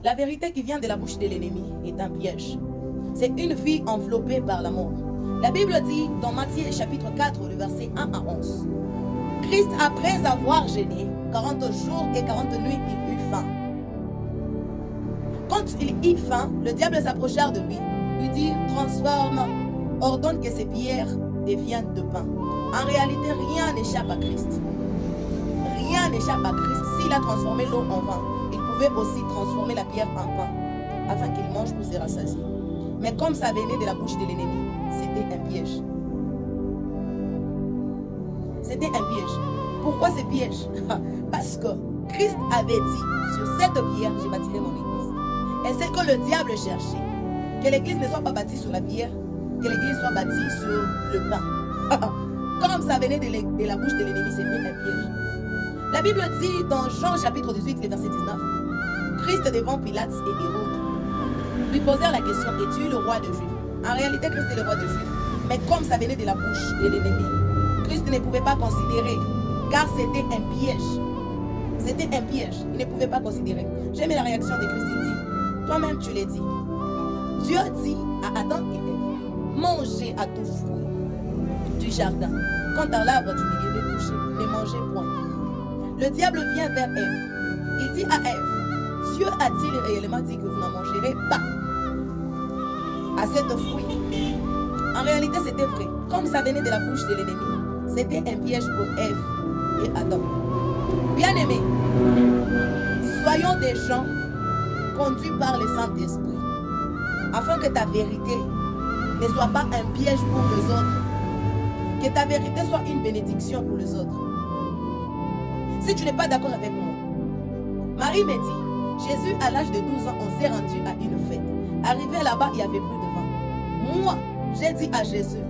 La vérité qui vient de la bouche de l'ennemi est un piège. C'est une vie enveloppée par la mort. La Bible dit dans Matthieu chapitre 4, le verset 1 à 11. Christ, après avoir jeûné 40 jours et 40 nuits, il eut faim. Quand il eut faim, le diable s'approcha de lui dit, transforme, ordonne que ces pierres deviennent de pain. En réalité, rien n'échappe à Christ. Rien n'échappe à Christ. S'il a transformé l'eau en vin, il pouvait aussi transformer la pierre en pain, afin qu'il mange pour se rassasier. Mais comme ça venait de la bouche de l'ennemi, c'était un piège. C'était un piège. Pourquoi ce piège? Parce que Christ avait dit, sur cette pierre, je bâtirai mon église. Et c'est que le diable cherchait. Que l'église ne soit pas bâtie sur la pierre, que l'église soit bâtie sur le pain. Comme ça venait de la bouche de l'ennemi, c'était un piège. La Bible dit dans Jean chapitre 18, le verset 19, Christ devant Pilate et Hérode lui posèrent la question, es-tu le roi des Juifs? En réalité, Christ est le roi des Juifs. Mais comme ça venait de la bouche de l'ennemi, Christ ne pouvait pas considérer, car c'était un piège. C'était un piège. Il ne pouvait pas considérer. J'aime la réaction de Christ. Il dit, toi-même tu l'as dit. Dieu dit à Adam et Ève, mangez à tout fruit du jardin. Quant à l'arbre du milieu de coucher, ne mangez point. Le diable vient vers Ève. Il dit à Ève, Dieu a-t-il réellement dit que vous n'en mangerez pas à cette fruit? En réalité, c'était vrai. Comme ça venait de la bouche de l'ennemi, c'était un piège pour Ève et Adam. Bien-aimés, soyons des gens conduits par le Saint-Esprit, afin que ta vérité ne soit pas un piège pour les autres, que ta vérité soit une bénédiction pour les autres. Si tu n'es pas d'accord avec moi, Marie me dit, Jésus à l'âge de 12 ans, on s'est rendu à une fête. Arrivé là-bas, il n'y avait plus de vin. Moi, j'ai dit à Jésus,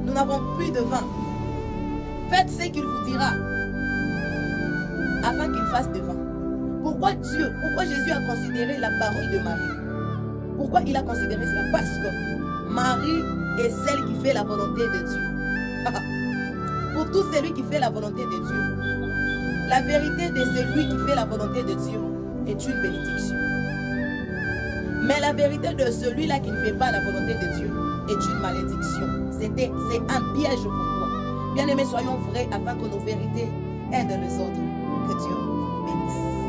nous n'avons plus de vin. Faites ce qu'il vous dira, afin qu'il fasse de vin. Pourquoi Jésus a considéré la parole de Marie? Pourquoi il a considéré cela? Parce que Marie est celle qui fait la volonté de Dieu. Pour tout celui qui fait la volonté de Dieu, la vérité de celui qui fait la volonté de Dieu est une bénédiction. Mais la vérité de celui-là qui ne fait pas la volonté de Dieu est une malédiction. C'est un piège pour toi. Bien-aimés, soyons vrais afin que nos vérités aident les autres. Que Dieu bénisse.